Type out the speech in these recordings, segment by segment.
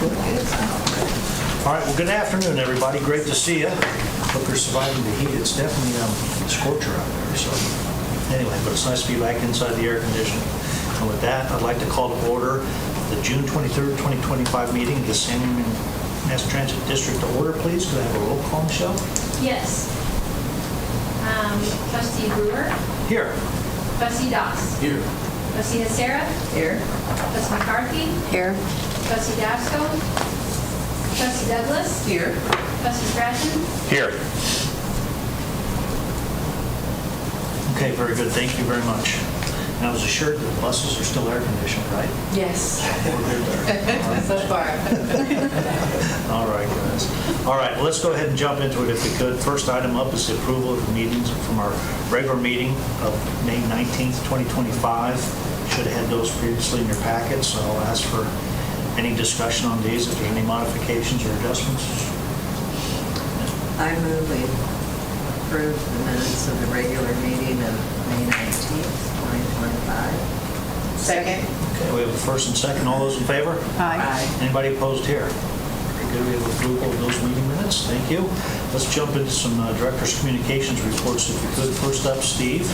All right, well, good afternoon, everybody. Great to see you. Hope you're surviving the heat. It's definitely a scorcher out there. So anyway, but it's nice to be back inside the air conditioning. And with that, I'd like to call to order the June 23rd, 2025 meeting of the Sangamon Mass Transit District to order, please. Could I have a roll call, Michelle? Yes. Trustee Brewer. Here. Trustee Doss. Here. Trustee Hacera. Here. Trustee McCarthy. Here. Trustee Dasco. Trustee Douglas. Here. Trustee Stratton. Here. Okay, very good. Thank you very much. And I was assured that the buses are still air conditioned, right? Yes. We're good there. So far. All right, guys. All right, well, let's go ahead and jump into it if we could. First item up is the approval of the meetings from our regular meeting of May 19th, 2025. Should have had those previously in your packets, so I'll ask for any discussion on these, if there's any modifications or adjustments. I move we approve the minutes of the regular meeting of May 19th, 2025. Second. Okay, we have a first and second. All those in favor? Aye. Anybody opposed here? Very good. We have approval of those meeting minutes. Thank you. Let's jump into some Director's Communications reports if we could. First up, Steve.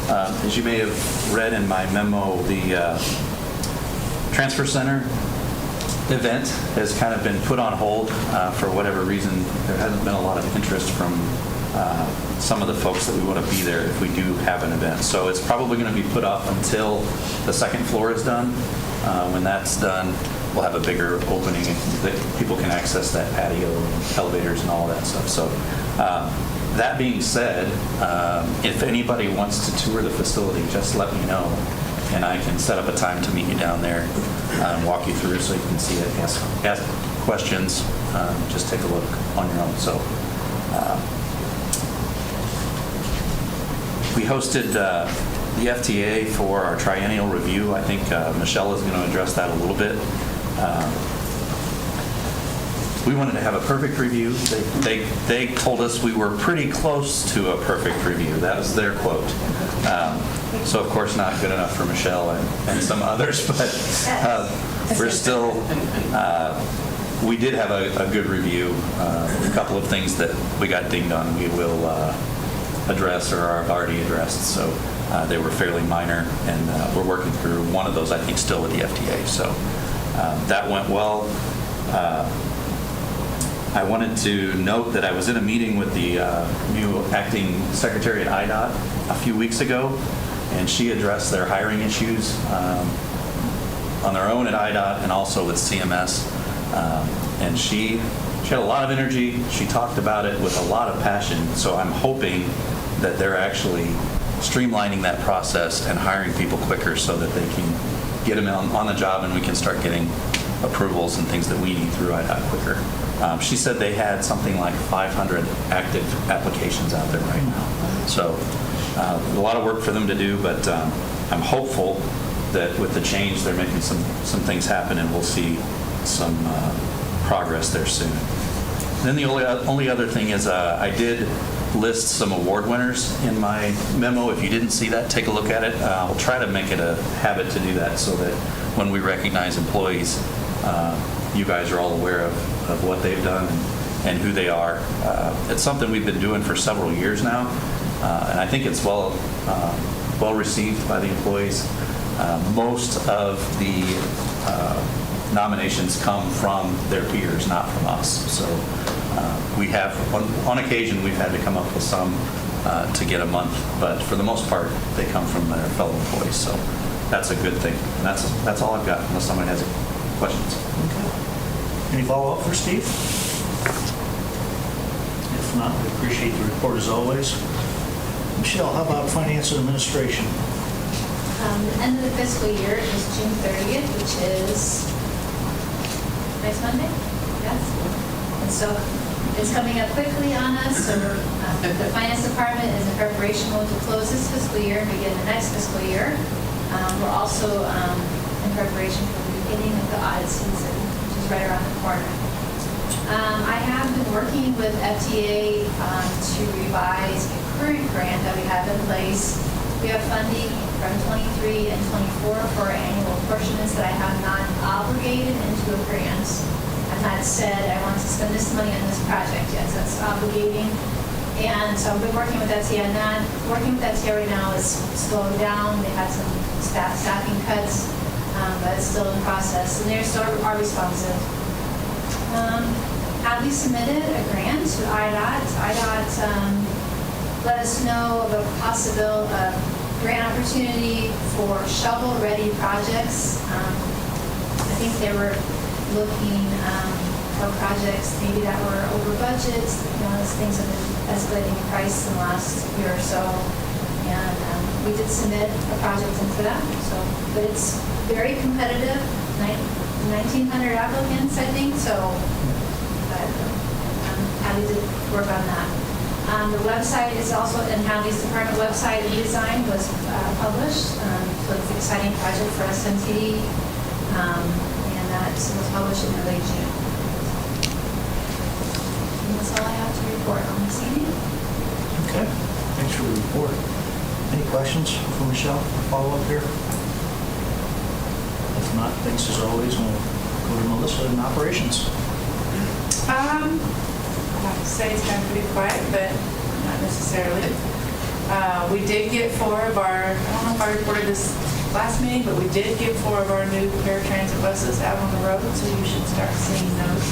As you may have read in my memo, the Transfer Center event has kind of been put on hold for whatever reason. There hasn't been a lot of interest from some of the folks that we want to be there if we do have an event. So it's probably going to be put off until the second floor is done. When that's done, we'll have a bigger opening that people can access that patio and elevators and all that stuff. So that being said, if anybody wants to tour the facility, just let me know, and I can set up a time to meet you down there and walk you through so you can see it, ask questions, just take a look on your own. So we hosted the FTA for our triennial review. I think Michelle is going to address that a little bit. We wanted to have a perfect review. They told us we were pretty close to a perfect review. That was their quote. So of course not good enough for Michelle and some others, but we're still, we did have a good review. A couple of things that we got dinged on we will address or are already addressed. So they were fairly minor, and we're working through one of those, I think, still with the FDA. So that went well. I wanted to note that I was in a meeting with the new acting secretary at IDOT a few weeks ago, and she addressed their hiring issues on their own at IDOT and also with CMS. And she had a lot of energy. She talked about it with a lot of passion. So I'm hoping that they're actually streamlining that process and hiring people quicker so that they can get them on the job and we can start getting approvals and things that we need through IDOT quicker. She said they had something like 500 active applications out there right now. So a lot of work for them to do, but I'm hopeful that with the change, they're making some things happen and we'll see some progress there soon. Then the only other thing is I did list some award winners in my memo. If you didn't see that, take a look at it. We'll try to make it a habit to do that so that when we recognize employees, you guys are all aware of what they've done and who they are. It's something we've been doing for several years now, and I think it's well received by the employees. Most of the nominations come from their peers, not from us. So we have, on occasion, we've had to come up with some to get a month, but for the most part, they come from their fellow employees. So that's a good thing. And that's all I've got, unless somebody has questions. Okay. Any follow-up for Steve? If not, we appreciate the report as always. Michelle, how about finance and administration? The end of the fiscal year is June 30th, which is next Monday. Yes. And so it's coming up quickly on us. So the finance department is in preparation mode to close this fiscal year and begin the next fiscal year. We're also in preparation for the beginning of the audit season, which is right around the corner. I have been working with FTA to revise a current grant that we have in place. We have funding from 23 and 24 for annual apportionments that I have not obligated into a grant. I've not said I want to spend this money on this project yet, so that's obligating. And so I've been working with ETSI on that. Working with ETSI right now is slowing down. They've had some staffing cuts, but it's still in process, and they still are responsive. Have we submitted a grant to IDOT? IDOT let us know of a possible grant opportunity for shovel-ready projects. I think they were looking for projects maybe that were over budget. As things have been escalating in price in the last year or so. And we did submit a project in for that. So, but it's very competitive, 1,900 applicants, I think. So, but I'm happy to work on that. The website is also, and Hadley's department website redesign was published. So it's an exciting project for SMTD. And that was published in early June. And that's all I have to report on this evening. Okay, thanks for the report. Any questions for Michelle? Follow up here? If not, thanks as always, and we'll go to Melissa in operations. I have to say it's been pretty quiet, but not necessarily. We did get 4 of our, I don't know if I reported this last meeting, but we did get 4 of our new paratransit buses out on the road, so you should start seeing those.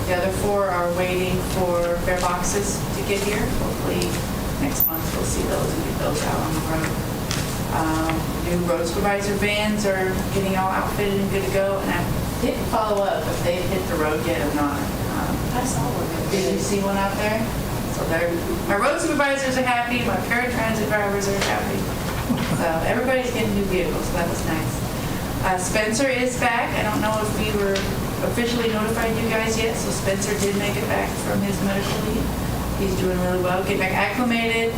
The other 4 are waiting for fare boxes to get here. Hopefully next month we'll see those and get those out on the road. New road supervisor vans are getting all outfitted and good to go, and I didn't follow up if they've hit the road yet or not. I saw one. Did you see one out there? So my road supervisors are happy, my paratransit drivers are happy. So everybody's getting new vehicles, so that was nice. Spencer is back. I don't know if we were officially notified you guys yet, so Spencer did make it back from his medical leave. He's doing really well, getting back acclimated.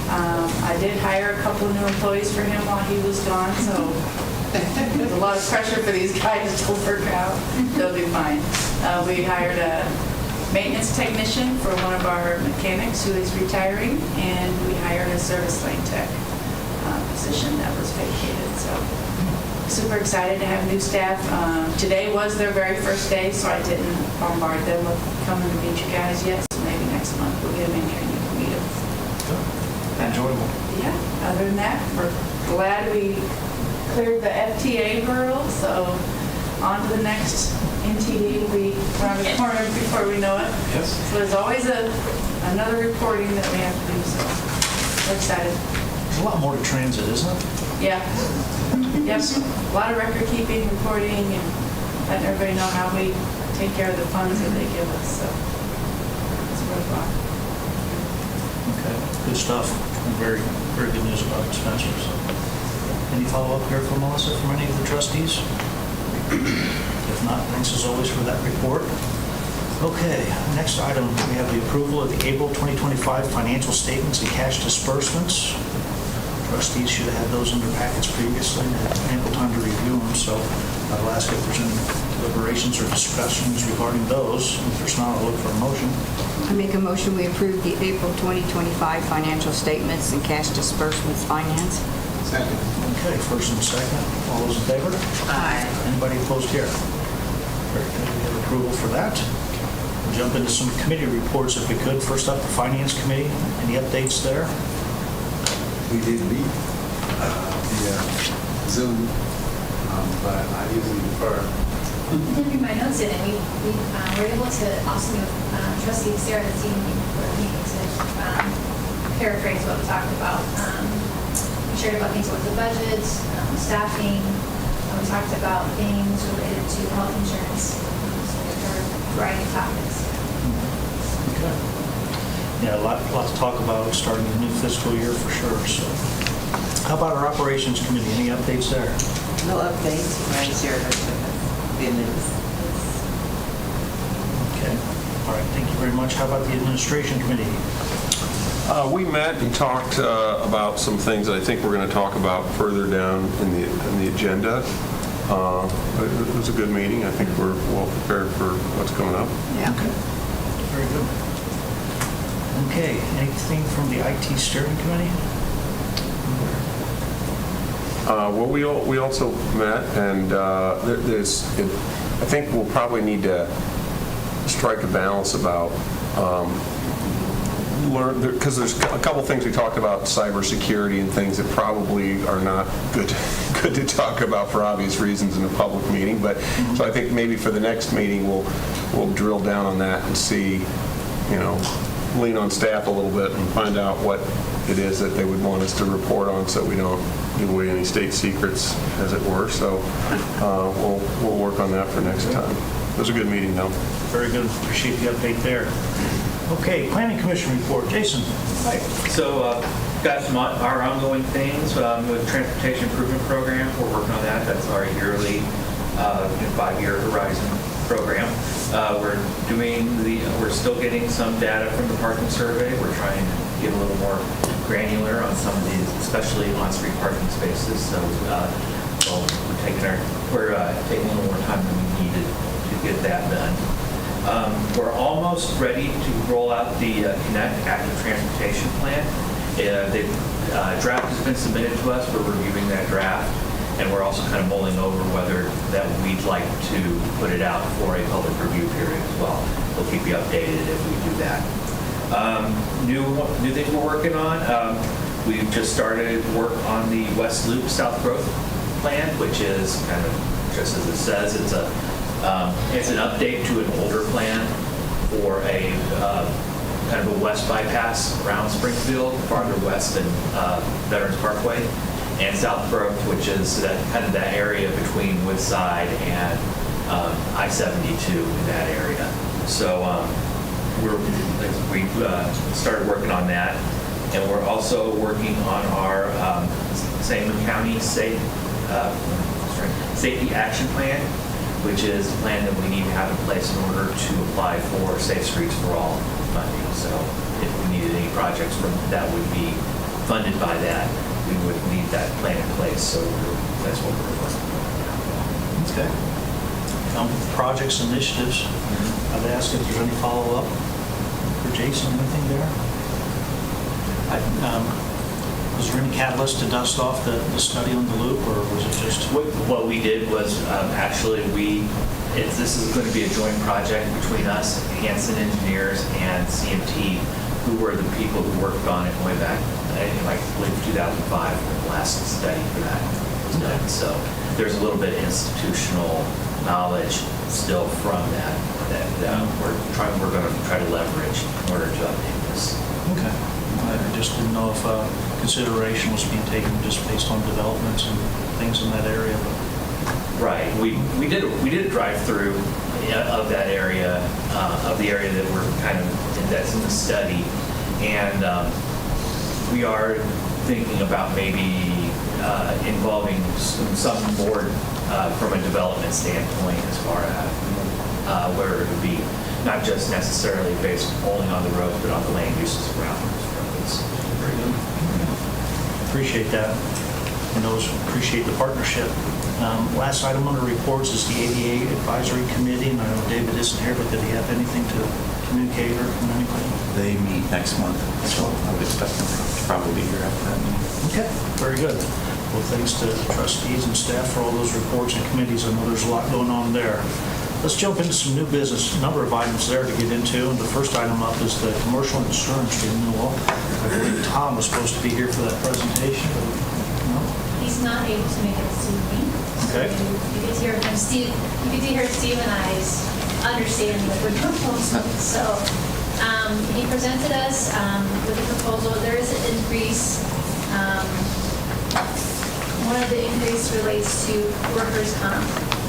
I did hire a couple of new employees for him while he was gone, so there's a lot of pressure for these guys to work out. They'll be fine. We hired a maintenance technician for one of our mechanics who is retiring, and we hired a service lane tech position that was vacated. So super excited to have new staff. Today was their very first day, so I didn't bombard them with coming to meet you guys yet. So maybe next month we'll get them in here and you can meet them. Enjoyable. Yeah, other than that, we're glad we cleared the FTA hurdle, so on to the next NTD will be around the corner before we know it. Yes. So there's always another reporting that we have to do, so we're excited. There's a lot more to transit, isn't it? Yeah. Yep. A lot of record keeping, reporting, and letting everybody know how we take care of the funds that they give us, so it's worthwhile. Okay, good stuff. And very, very good news about Spencer. So, any follow-up here from Melissa from any of the trustees? If not, thanks as always for that report. Okay, next item, we have the approval of the April 2025 financial statements and cash disbursements. Trustees should have had those in their packets previously and had ample time to review them, so I'll ask if there's any deliberations or discussions regarding those. If there's not, I'll look for a motion. I make a motion we approve the April 2025 financial statements and cash disbursements finance. Second. Okay, first and second. All those in favor? Aye. Anybody opposed here? Very good. We have approval for that. We'll jump into some committee reports if we could. First up, the Finance Committee. Any updates there? We did meet via Zoom, but I usually prefer. I didn't read my notes in, and we were able to also give trustee Sarah this evening for a meeting to paraphrase what we talked about. We shared about things with the budget, staffing. We talked about things related to health insurance. So there were a variety of topics. Okay. Yeah, a lot to talk about starting the new fiscal year for sure. So, how about our Operations Committee? Any updates there? No updates. Right here. Good news. Okay. All right. Thank you very much. How about the Administration Committee? We met and talked about some things that I think we're going to talk about further down in the agenda. It was a good meeting. I think we're well prepared for what's coming up. Yeah. Okay. Very good. Okay. Anything from the IT Steering Committee? Well, we also met, and I think we'll probably need to strike a balance about because there's a couple things we talked about, cybersecurity and things that probably are not good to talk about for obvious reasons in a public meeting. But so I think maybe for the next meeting we'll drill down on that and see, lean on staff a little bit and find out what it is that they would want us to report on, so we don't give away any state secrets, as it were. So we'll work on that for next time. It was a good meeting, though. Very good. Appreciate the update there. Okay, Planning Commission report. Jason. Hi. So, got some our ongoing things with Transportation Improvement Program. We're working on that. That's our yearly 5-year horizon program. We're still getting some data from the parking survey. We're trying to get a little more granular on some of these, especially on-street parking spaces. So, we're taking a little more time than we needed to get that done. We're almost ready to roll out the Connect Active Transportation Plan. The draft has been submitted to us. We're reviewing that draft, and we're also kind of mulling over whether that we'd like to put it out for a public review period as well. We'll keep you updated if we do that. New things we're working on. We've just started work on the West Loop South Growth Plan, which is kind of just as it says. It's an update to an older plan for a kind of a west bypass around Springfield, farther west than Veterans Parkway, and South Growth, which is that area between Woodside and I-72 in that area. So we've started working on that, and we're also working on our Sangamon County Safety Action Plan, which is a plan that we need to have in place in order to apply for Safe Streets for All funding. So if we needed any projects that would be funded by that, we would need that plan in place. So that's what we're working on. Okay. Projects, initiatives. I'd ask if there's any follow-up for Jason. Anything there? Was there any catalyst to dust off the study on the loop, or was it just? What we did was this is going to be a joint project between us, Hanson Engineers, and CMT, who were the people who worked on it way back in, I believe, 2005, the last study for that was done. So there's a little bit of institutional knowledge still from that we're going to try to leverage in order to update this. Okay. I just didn't know if consideration was being taken just based on developments and things in that area. Right. We did a drive-through of that area, of the area that we're kind of that's in the study, and we are thinking about maybe involving some board from a development standpoint as far as where it would be not just necessarily based only on the road, but on the land uses around those roads. Very good. Appreciate that. And those appreciate the partnership. Last item under reports is the ADA Advisory Committee, and I know David isn't here, but did he have anything to communicate or communicate? They meet next month, so I would expect them to probably be here after that meeting. Okay, very good. Well, thanks to the trustees and staff for all those reports and committees. I know there's a lot going on there. Let's jump into some new business. A number of items there to get into. And the first item up is the commercial insurance renewal. I believe Tom was supposed to be here for that presentation, but no? He's not able to make it this evening. Okay. You could hear him, Steve. You could hear Steve and I's understanding of the proposal. So he presented us with a proposal. There is an increase. One of the increase relates to workers' comp.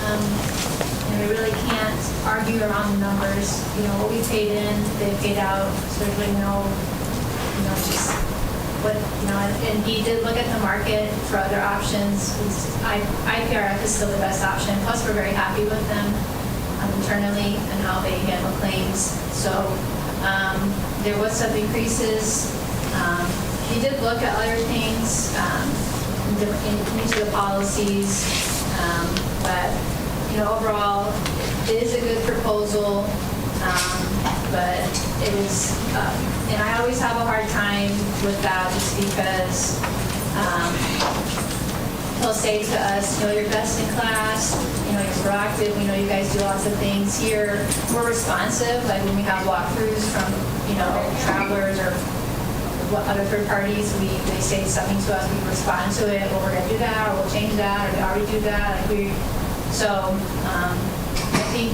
And we really can't argue around the numbers. What we paid in, they paid out. So there's really just what, and he did look at the market for other options. IPRF is still the best option. Plus, we're very happy with them internally and how they handle claims. So there was some increases. He did look at other things in each of the policies, but overall, it is a good proposal, but it is, and I always have a hard time with that just because he'll say to us, you're best in class, you're proactive, we know you guys do lots of things here. We're responsive, like when we have walkthroughs from, travelers or what other third parties, they say something to us, we respond to it, well, we're gonna do that, or we'll change that, or we already do that. I think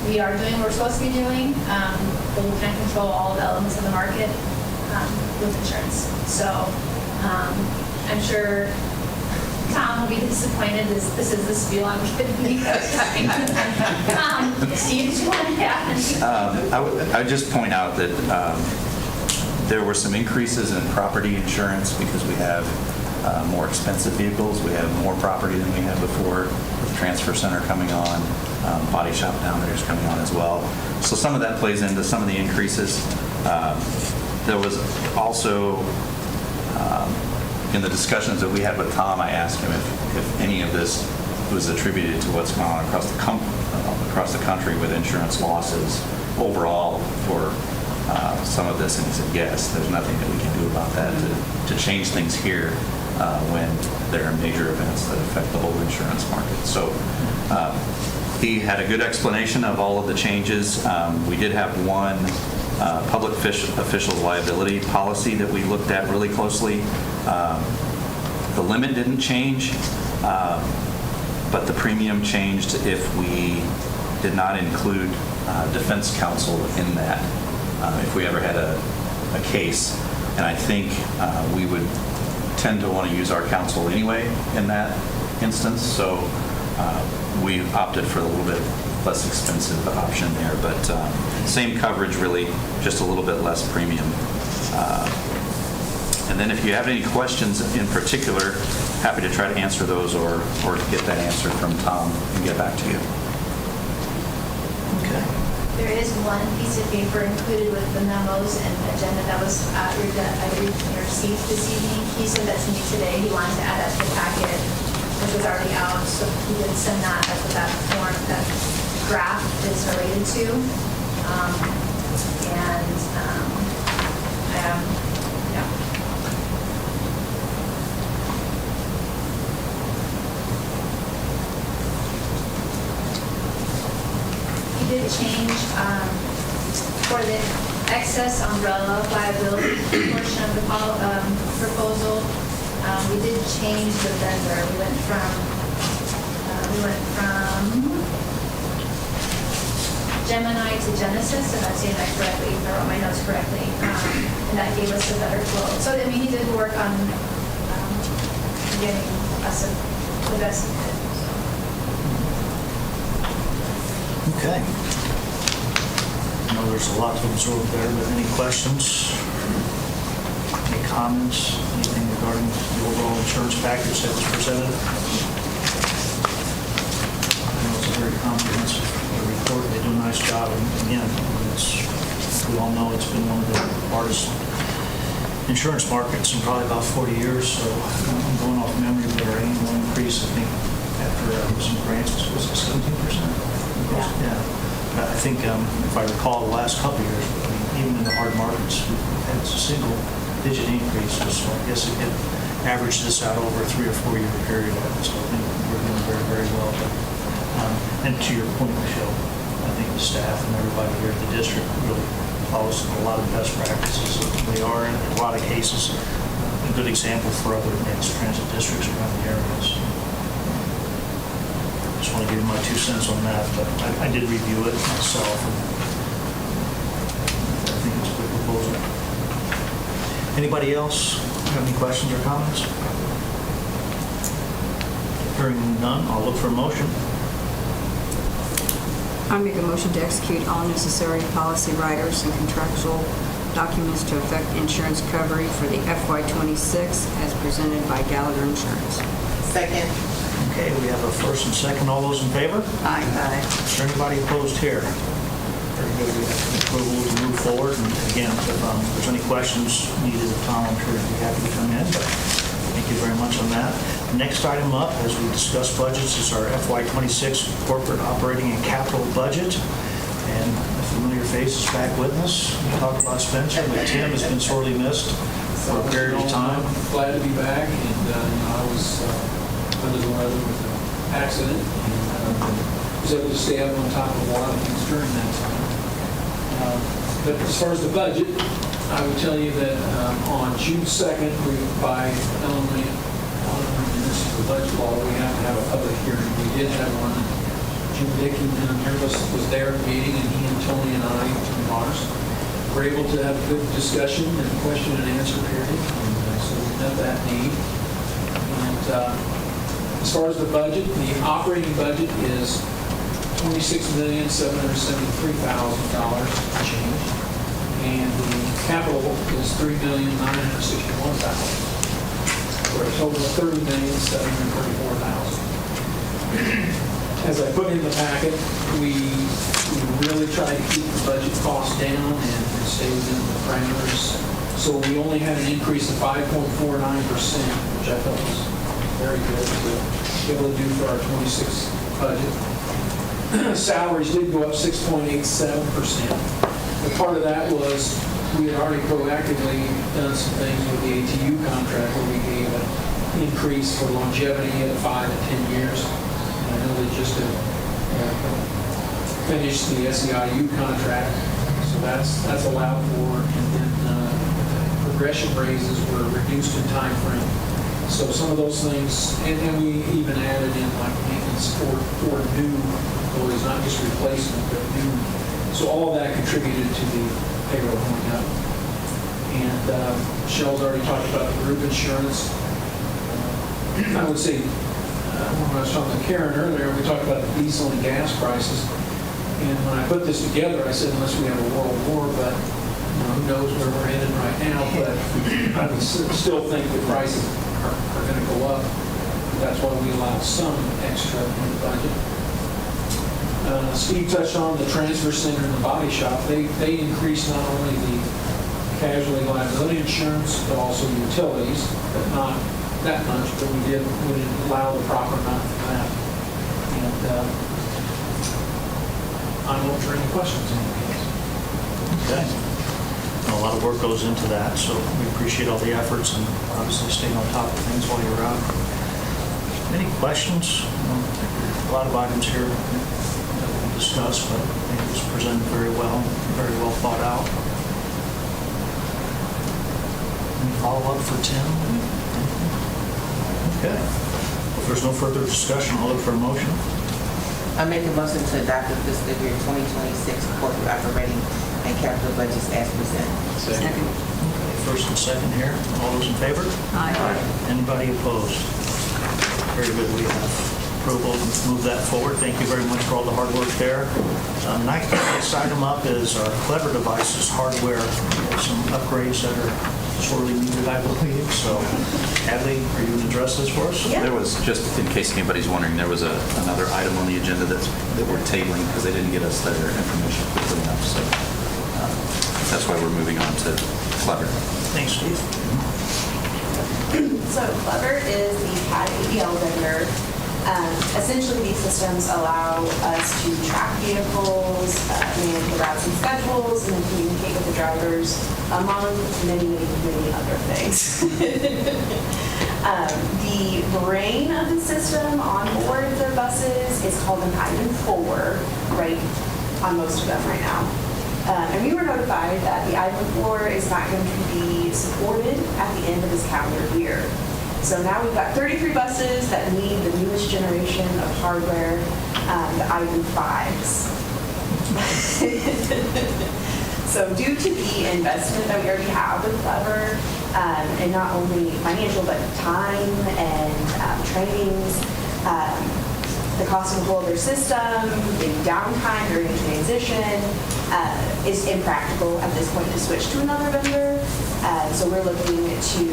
we are doing what we're supposed to be doing, but we can't control all the elements of the market with insurance. So I'm sure Tom will be disappointed. This is the spiel I'm giving. Steve, do you want to add? I would just point out that there were some increases in property insurance because we have more expensive vehicles. We have more property than we had before, with the transfer center coming on, body shop down there is coming on as well. So some of that plays into some of the increases. There was also, in the discussions that we had with Tom, I asked him if any of this was attributed to what's going on across the country with insurance losses overall for some of this, and he said, yes, there's nothing that we can do about that to change things here when there are major events that affect the whole insurance market. So he had a good explanation of all of the changes. We did have one public official liability policy that we looked at really closely. The limit didn't change, but the premium changed if we did not include defense counsel in that. If we ever had a case, and I think we would tend to want to use our counsel anyway in that instance, so we opted for a little bit less expensive option there, but same coverage really, just a little bit less premium. And then if you have any questions in particular, happy to try to answer those or get that answer from Tom and get back to you. Okay. There is one piece of paper included with the memos and agenda that was received this evening. He sent that to me today. He wanted to add that to the packet, which was already out. So he did send that. That's what that form, that graph is related to. Yeah. He did change for the excess umbrella liability portion of the proposal. We did change the vendor. We went from Gemini to Genesis, if I'm saying that correctly, if I wrote my notes correctly, and that gave us a better flow. So I mean, he did work on getting us the best he could. So. Okay. I know there's a lot to absorb there, but any questions? Any comments? Anything regarding the overall insurance package that was presented? I know it's a very comprehensive report. They do a nice job. And again, we all know it's been one of the hardest insurance markets in probably about 40 years. So I'm going off memory, but our annual increase, I think, after some grants was 17%. Yeah. But I think, if I recall, the last couple of years, even in the hard markets, we've had a single-digit increase. So I guess it could average this out over a 3 or 4 year period. So I think we're doing very, very well. But, and to your point, Michelle, I think the staff and everybody here at the district really follows a lot of best practices. They are, in a lot of cases, a good example for other mass transit districts around the area. So, just want to give you my 2 cents on that, but I did review it myself. And I think it's a good proposal. Anybody else have any questions or comments? Hearing none, I'll look for a motion. I make a motion to execute all necessary policy writers and contractual documents to effect insurance coverage for the FY26 as presented by Gallagher Insurance. Second. Okay, we have a first and second. All those in favor? Aye. Is there anybody opposed here? Very good. We have approval to move forward. And again, if there's any questions needed of Tom, I'm sure he'd be happy to come in. But thank you very much on that. The next item up, as we discuss budgets, is our FY26 corporate operating and capital budget. And a familiar face is back with us. We talked about Spencer, but Tim has been sorely missed for a period of time. Glad to be back, and I was under the weather with an accident, and was able to stay up on top of a lot of things during that time. But as far as the budget, I would tell you that on June 2nd, by Illinois municipal budget law, we have to have a public hearing. We did have one. Jim Dickey was there at the meeting, and he and Tony and I, Tony Mars, were able to have a good discussion and question and answer period. And so we met that need. And as far as the budget, the operating budget is $26,773,000 change. And the capital is $3,961,000. For a total of $30,734,000. As I put in the packet, we really tried to keep the budget costs down and stay within the parameters. So we only had an increase of 5.49%, which I felt was very good to be able to do for our 26 budget. Salaries did go up 6.87%. But part of that was we had already proactively done some things with the ATU contract where we gave an increase for longevity at 5 and 10 years. And I know they just finished the SEIU contract, so that's allowed for. And then progression raises were reduced in time frame. So some of those things, and we even added in like maintenance for new employees, not just replacement, but new. So all of that contributed to the payroll going up. And Michelle's already talked about the group insurance. I would say, when I was talking to Karen earlier, we talked about the diesel and gas prices. And when I put this together, I said, unless we have a world war, but who knows where we're headed right now. But I would still think the prices are going to go up. That's why we allowed some extra in the budget. Steve touched on the transfer center and the body shop. They increased not only the casualty liability insurance, but also utilities, but not that much, but we did allow the proper amount for that. And I'm open for any questions in any case. Okay. A lot of work goes into that, so we appreciate all the efforts and obviously staying on top of things while you're out. Any questions? A lot of items here that we'll discuss, but I think it was presented very well thought out. Any follow-up for Tim? Okay. If there's no further discussion, I'll look for a motion. I make a motion to adopt the fiscal year 2026 corporate operating and capital budgets as presented. Second. Okay, first and second here. All those in favor? Aye. Anybody opposed? Very good. We have approval to move that forward. Thank you very much for all the hard work there. Next item up is our Clever Devices hardware. We have some upgrades that are sorely needed, I believe. So, Hadley, are you going to address this for us? There was, just in case anybody's wondering, there was another item on the agenda that we're tabling because they didn't get us their information quickly enough. So that's why we're moving on to Clever. Thanks, Steve. So Clever is the CAD ABL vendor. Essentially, these systems allow us to track vehicles, manage the routes and schedules, and then communicate with the drivers, among many, many, many other things. The brain of the system on board the buses is called an Item 4, right, on most of them right now. And we were notified that the Item 4 is not going to be supported at the end of this calendar year. So now we've got 33 buses that need the newest generation of hardware, the Item 5s. So due to the investment that we already have with Clever, and not only financial, but time and trainings, the cost of a whole other system, the downtime during transition, is impractical at this point to switch to another vendor. So we're looking to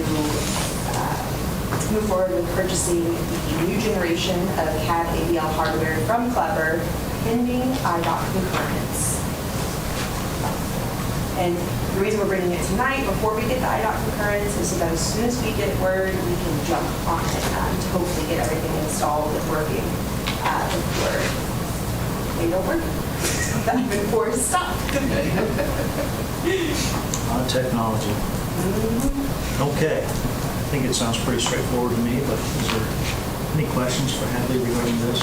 move forward with purchasing the new generation of CAD ABL hardware from Clever, pending IDOT concurrence. And the reason we're bringing it tonight before we get the IDOT concurrence is so that as soon as we get word, we can jump on it to hopefully get everything installed and working before they don't work. Before it's stopped. A lot of technology. Okay. I think it sounds pretty straightforward to me, but is there Any questions for Hadley regarding this?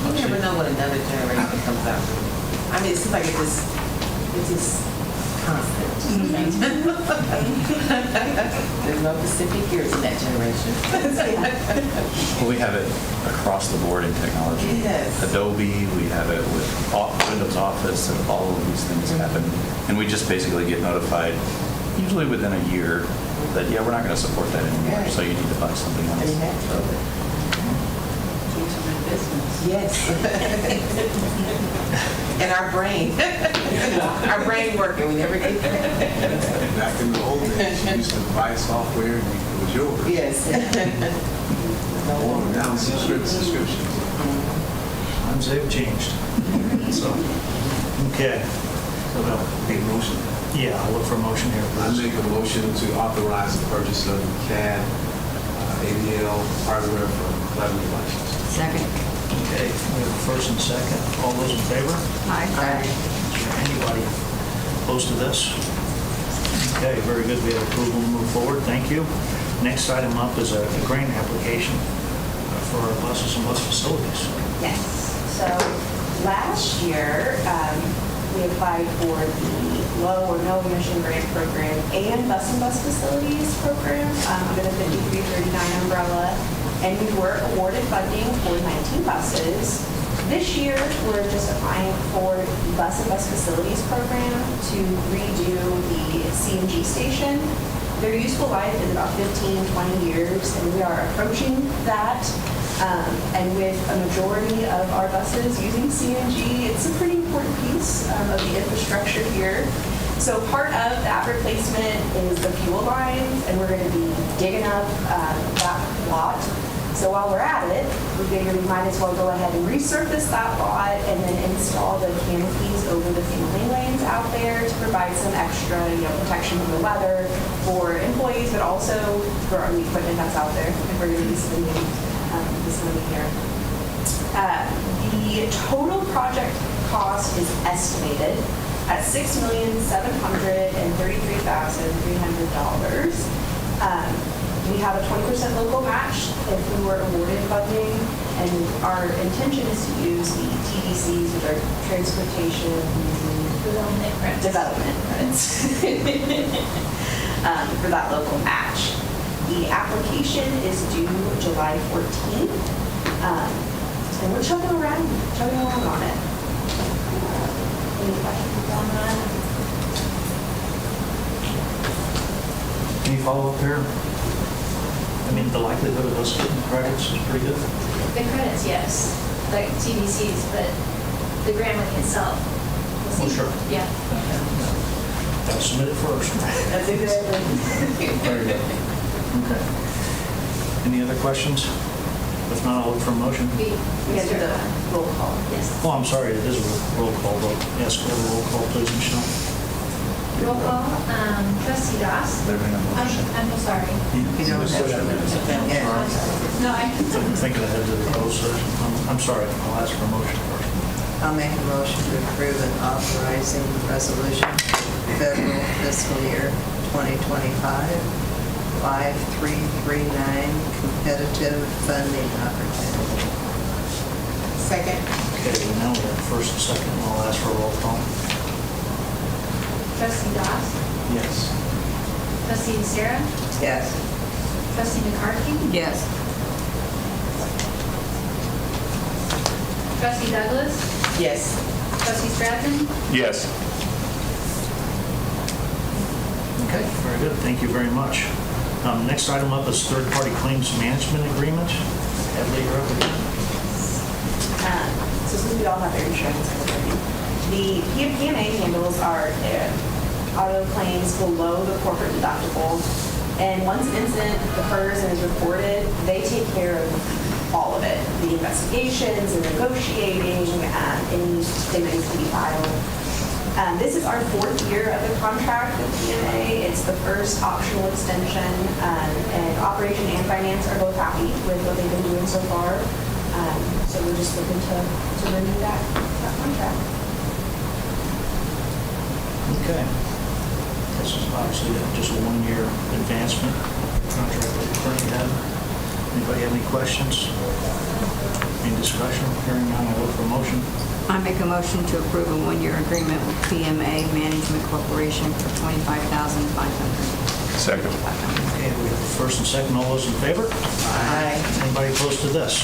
You never know when another generation comes out. I mean, it seems like it's just constant. There's no Pacific years in that generation. Well, we have it across the board in technology. Yes. Adobe, we have it with Windows Office, and all of these things happen. And we just basically get notified, usually within a year, that, yeah, we're not going to support that anymore, Right. so you need to buy something else. Keeps them in business. Yes. And our brain working, we never get that. Back in the old days, you used to buy software and it was yours. Yes. Now it's subscriptions. Times they've changed. So, okay. So, A motion. yeah, I'll look for a motion here, I please. make a motion to authorize the purchase of CAD, ADL hardware for Cleveland Elections. Second. Okay, we have a first and second. All those in favor? Aye. Is there anybody opposed to this? Okay, very good. We have approval to move forward. Thank you. Next item up is a grant application for our buses and bus facilities. Yes. So last year, we applied for the low or no emission grant program and bus facilities program under the 5339 umbrella. And we were awarded funding for 19 buses. This year, we're just applying for the bus facilities program to redo the CNG station. Their useful life is about 15, 20 years, and we are approaching that. And with a majority of our buses using CNG, it's a pretty important piece of the infrastructure here. So part of that replacement is the fuel lines, and we're going to be digging up that lot. So while we're at it, we figured we might as well go ahead and resurface that lot and then install the canopies over the family lanes out there to provide some extra, protection from the weather for employees, but also for the equipment that's out there if we're going to be spending this money here. The total project cost is estimated at $6,733,300. We have a 20% local match if we were awarded funding, and our intention is to use the TDCs, which are transportation development credits, for that local match. The application is due July 14th, and we're chugging along on it. Any questions on that? Any follow-up here? I mean, the likelihood of us getting credits is pretty good. The credits, yes, like TDCs, but the grant money itself. we'll see. Oh, sure. Yeah. Gotta submit it first. That's exactly. Very good. Okay. Any other questions? If not, I'll look for a motion. We Yeah, do the roll call. Yes. Oh, I'm sorry, it is a roll call vote. Yes, go to roll call, please, Michelle. Roll call, trustee Doss. There been a motion. I'm so sorry. You don't have to. No, I, I'm thinking ahead to the closed session. I'm sorry, I'll ask for a motion first. I'll make a motion to approve and authorizing resolution federal fiscal year 2025 5339 competitive funding opportunity. Second. Okay, well, now we have first and second, and I'll ask for a roll call. trustee Doss, Yes. trustee Sarah, Yes. trustee McCarthy, Yes. trustee Douglas, Yes. trustee Stratton, Yes. Okay, very good. Thank you very much. Next item up is third-party claims management agreement. Hadley, you're up again. So since we all have their insurance covered, the PMA handles our auto claims below the corporate deductible. And once an incident occurs and is reported, they take care of all of it. The investigations and negotiating, anything that needs to be filed. This is our fourth year of the contract with PMA. It's the first optional extension, and operation and finance are both happy with what they've been doing so far. So we're just looking to renew that contract. Okay. This is obviously just a one-year advancement contract that we currently have. Anybody have any questions? Any discussion? Hearing none, I'll look for a motion. I make a motion to approve a one-year agreement with PMA Management Corporation for $25,500. Second. Okay, we have first and second. All those in favor? Aye. Anybody opposed to this?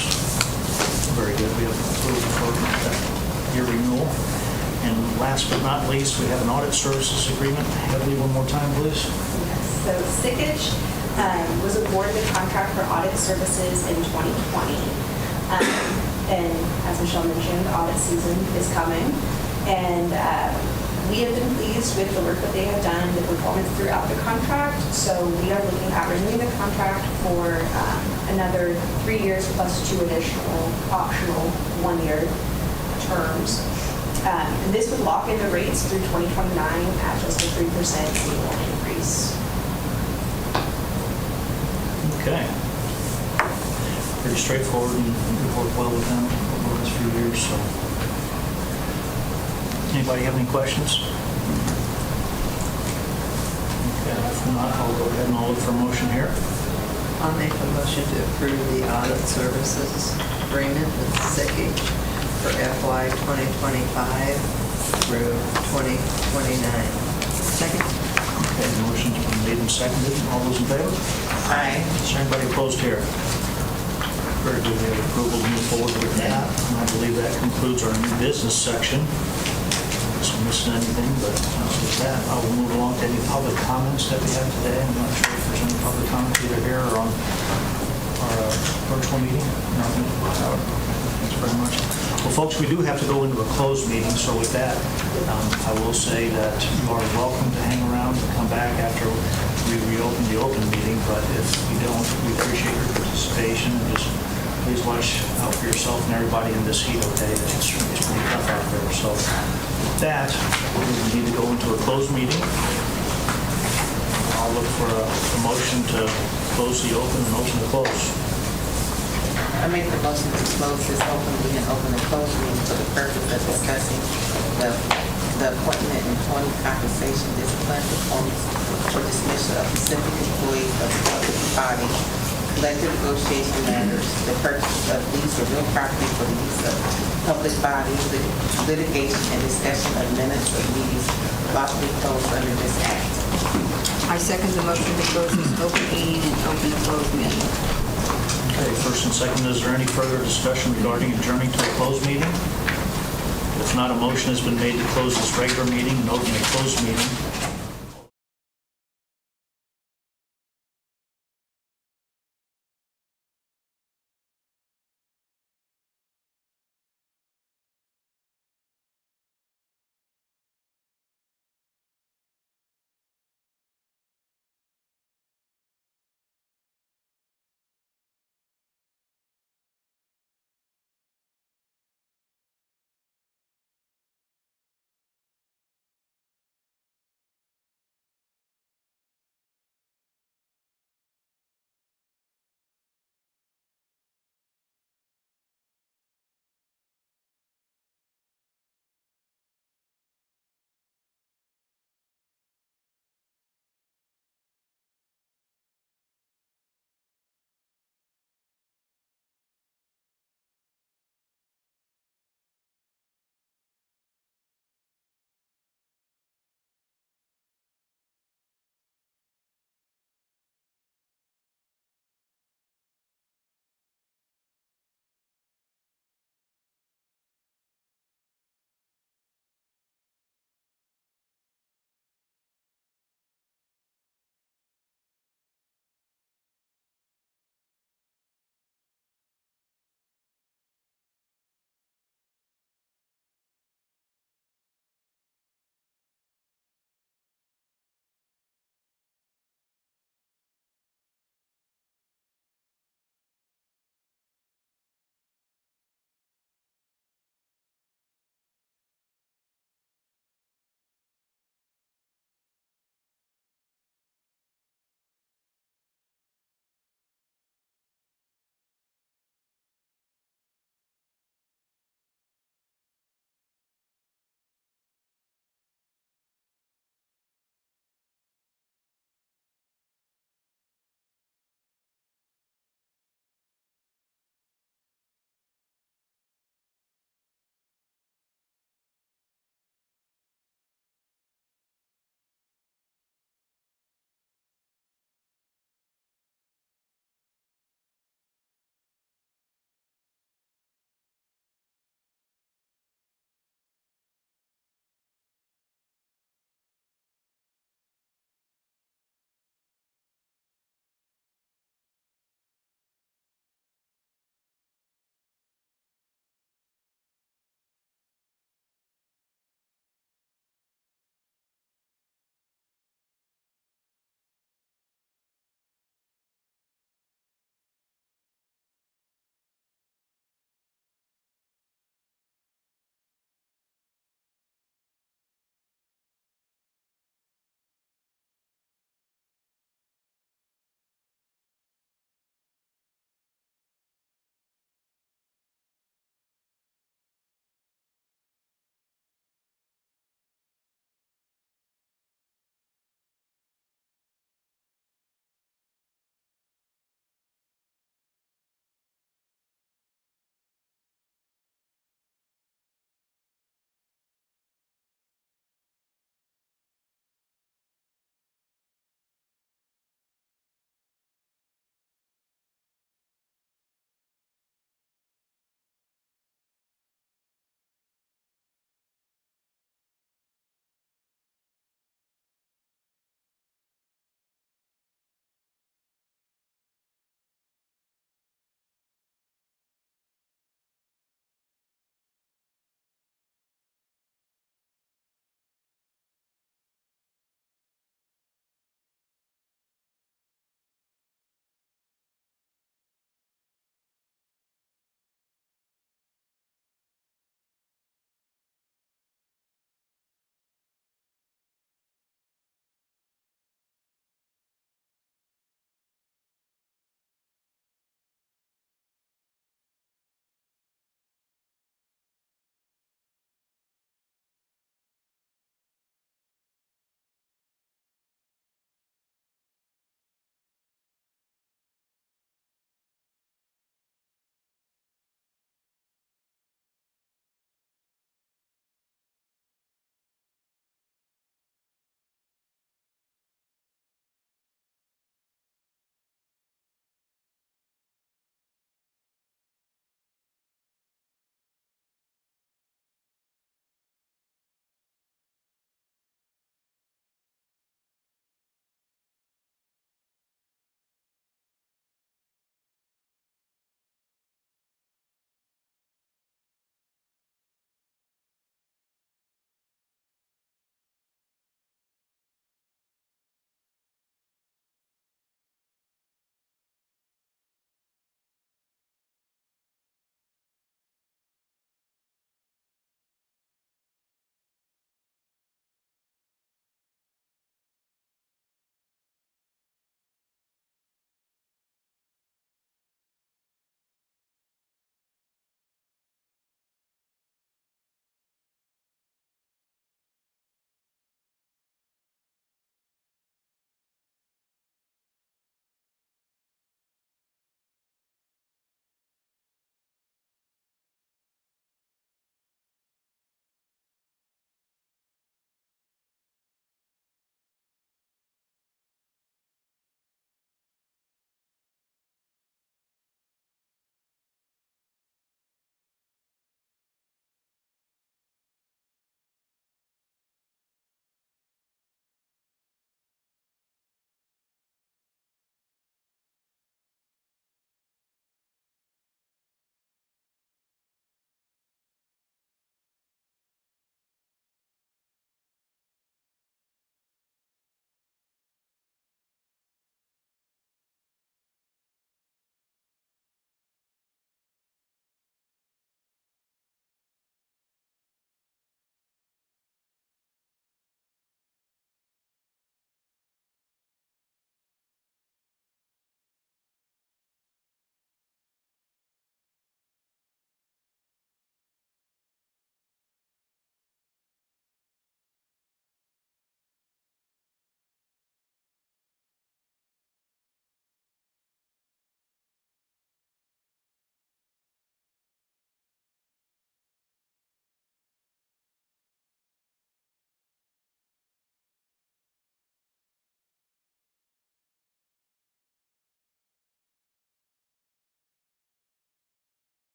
Very good. We have approval for that year renewal. And last but not least, we have an audit services agreement. Heather, one more time, please. Yes, so Sickage was awarded the contract for audit services in 2020. And as Michelle mentioned, the audit season is coming. And we have been pleased with the work that they have done, the performance throughout the contract. So we are looking at renewing the contract for another 3 years plus 2 additional optional 1-year terms. And this would lock in the rates through 2029 at just a 3% annual increase. Okay. Pretty straightforward, and we've worked well with them over the last few years, so. Anybody have any questions? Okay, if not, I'll go ahead and I'll look for a motion here. I'll make a motion to approve the audit services agreement with Sickage for FY 2025 through 2029. Second. Okay, the motion's been made and seconded. All those in favor? Aye. Is there anybody opposed here? Very good, we have approval to move forward with that. And I believe that concludes our new business section. Unless I'm missing anything, but with that, I will move along to any public comments that we have today. I'm not sure if there's any public comments either here or on our virtual meeting. Nothing. Thanks very much. Well, folks, we do have to go into a closed meeting, so with that, I will say that you are welcome to hang around and come back after we reopen the open meeting, but if you don't, we appreciate your participation, and just please watch out for yourself and everybody in this heat, okay? It's pretty tough out there. So with that, we need to go into a closed meeting. I'll look for a motion to close the open and open the close. I make the motion to close this open meeting and open the closed meeting for the purpose of discussing the appointment, employment, compensation, discipline, performance, or dismissal of specific employees of the public body, collective negotiation matters, the purchase of lease or real property for the use of public bodies, litigation, and discussion of minutes of meetings lawfully closed under this act. I second the motion to close this open meeting and open the closed meeting. Okay, first and second, is there any further discussion regarding adjourning to a closed meeting? If not, a motion has been made to close this regular meeting and open a closed meeting.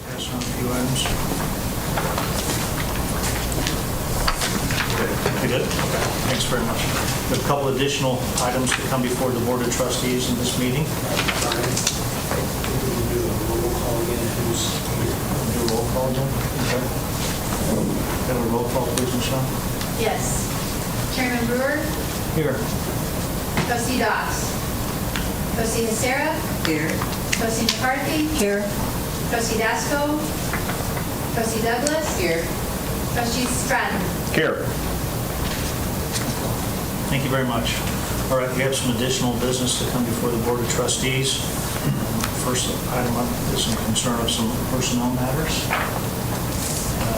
Pass on a few items. You good? Okay. Thanks very much. We have a couple additional items to come before the Board of Trustees in this meeting. Sorry. We'll do a roll call again, who's here. Do a roll call again? Okay. Have a roll call, please, Michelle. Yes. Chairman Brewer, Here. trustee Doss, trustee Hesera, Here. trustee McCarthy, Here. trustee Dasco, trustee Douglas. Here. Trustee Stratton. Here. Thank you very much. All right, we have some additional business to come before the Board of Trustees. First item up is some concern of some personnel matters.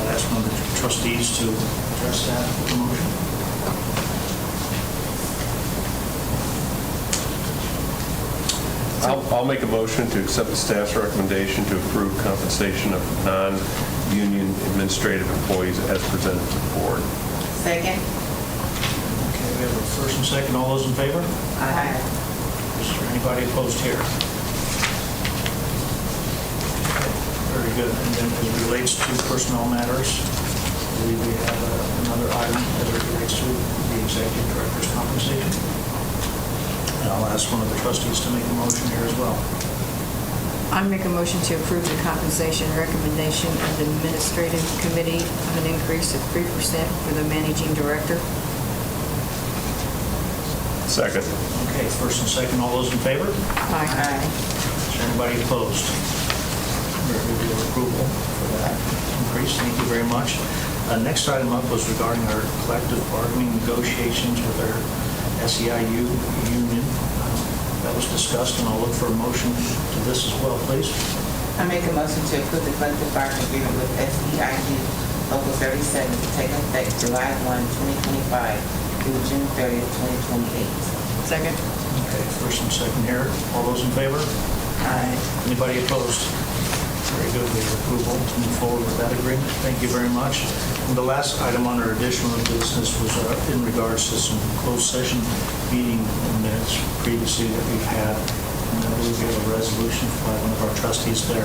That's one of the trustees to address that with a motion. I'll make a motion to accept the staff's recommendation to approve compensation of non-union administrative employees as presented to the board. Second? Okay, we have a first and second. All those in favor? Aye. Is there anybody opposed here? Very good. And then as it relates to personnel matters, I believe we have another item as it relates to the executive director's compensation. And I'll ask one of the trustees to make a motion here as well. I make a motion to approve the compensation recommendation of the administrative committee of an increase of 3% for the managing director. Second. Okay, first and second. All those in favor? Aye. Is there anybody opposed? Review of approval for that increase. Thank you very much. Next item up was regarding our collective bargaining negotiations with our SEIU union. That was discussed, and I'll look for a motion to this as well, please. I make a motion to approve the collective bargaining agreement with SEIU Local 37 to take effect July 1, 2025 through June 30th, 2028. Second. Okay, first and second here. All those in favor? Aye. Anybody opposed? Very good. We have approval to move forward with that agreement. Thank you very much. And the last item on our additional business was in regards to some closed session meeting minutes previously that we've had. And I believe we have a resolution by one of our trustees there.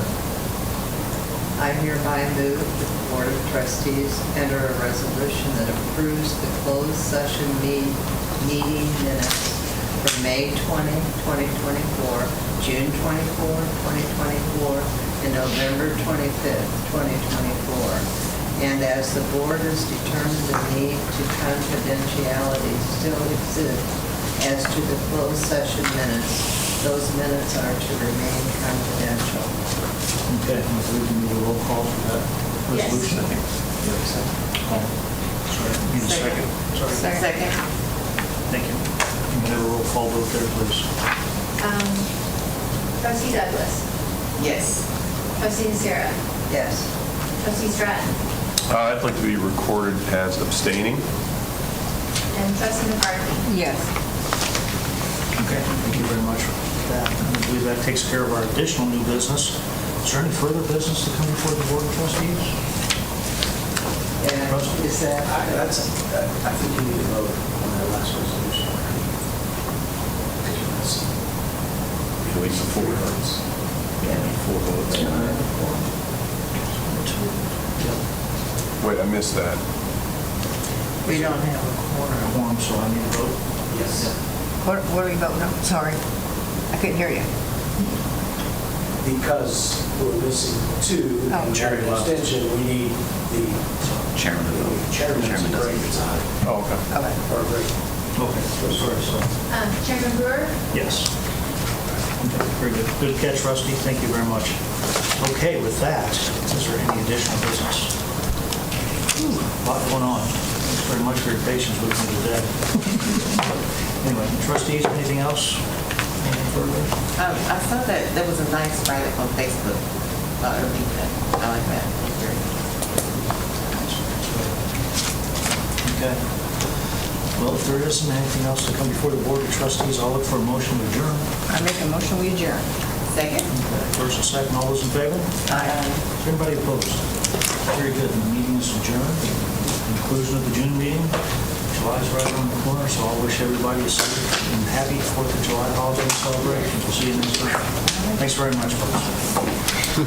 I hereby move that the Board of Trustees enter a resolution that approves the closed session meeting minutes for May 20, 2024, June 24, 2024, and November 25th, 2024. And as the board has determined the need to confidentiality still exists as to the closed session minutes, those minutes are to remain confidential. Okay, I believe we need a roll call for that Yes. resolution. I think. Oh, sorry, need a second. Sorry. Second? Thank you. Can we have a roll call vote there, please? Trustee Douglas, Yes. trustee Hesera, Yes. trustee Stratton, I'd like to be recorded as abstaining. and trustee McCarthy. Yes. Okay, thank you very much for that. And I believe that takes care of our additional new business. Is there any further business to come before the Board of Trustees? And is that, I think you need to vote on that last resolution. Can we some 4 votes? yeah, 4 votes. Wait, I missed that. we don't have a quorum. Quorum, so I need to vote? Yes. What are we voting on? Sorry. I couldn't hear you. Because we're missing 2, Oh. and Jerry an left. extension, we need the Chairman to vote. chairman to Chairman break doesn't. the tie. Oh, okay. Okay. Or break. Okay, sorry, so, Chairman Brewer, yes. Okay, very good. Good catch, Rusty. Thank you very much. Okay, with that, is there any additional business? Whew, a lot going on. Thanks very much for your patience with me today. Anyway, trustees, anything else? Anything further? I saw that there was a nice write-up on Facebook. I like that. Okay. Well, if there isn't anything else to come before the Board of Trustees, I'll look for a motion to adjourn. I make a motion, we adjourn. Second? First and second, all those in favor? Aye. Is anybody opposed? Very good. The meeting is adjourned. Conclusion of the June meeting. July's right around the corner, so I'll wish everybody a safe and happy 4th of July holiday celebration. We'll see you next week. Thanks very much, folks.